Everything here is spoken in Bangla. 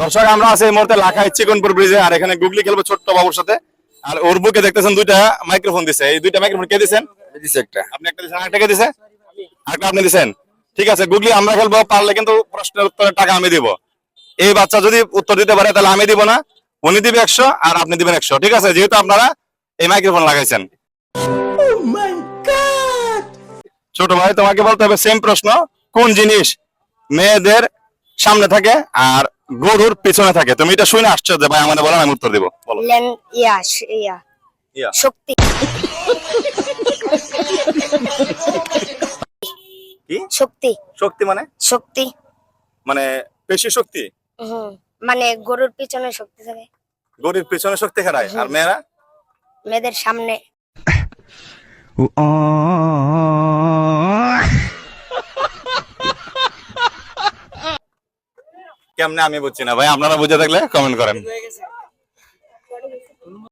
দর্শক আমরা আছি এই মুহূর্তে লাখাই চিকনপুর ব্রিজে, আর এখানে গুগলি খেলবো ছোট্ট বাবুর সাথে। আর ওর বুকে দেখতেছেন দুইটা মাইক্রোফোন দিছে, এই দুইটা মাইক্রোফোন কে দিছেন? একটা আপনি একটা দিছেন, আরেকটা কে দিছে? আরেকটা আপনি দিছেন। ঠিক আছে গুগলি, আমরা খেলবো, পারলে কিন্তু প্রশ্নের উত্তরের টাকা আমি দিব। এই বাচ্চা যদি উত্তর দিতে পারে তাহলে আমি দিব না, উনি দিবে 100 আর আপনি দিবেন 100। ঠিক আছে, যেহেতু আপনারা এই মাইক্রোফোন লাগাইছেন। ছোট ভাই তোমাকে বলতে হবে সেম প্রশ্ন, কোন জিনিস মেয়েদের সামনে থাকে আর গরুর পিছনে থাকে? তুমি এটা শুনে আসছো যে ভাই আমাদের বলেন, আমি উত্তর দিব। বলো। ইয়া। শক্তি। কি শক্তি। শক্তি মানে? শক্তি মানে পেশি শক্তি? মানে গরুর পিছনে শক্তি থাকে, গরুর পিছনে শক্তি খাটায়, আর মেয়েরা মেয়েদের সামনে। কেমনে আমি বুঝছি না ভাই, আপনারা বুঝে থাকলে কমেন্ট করেন।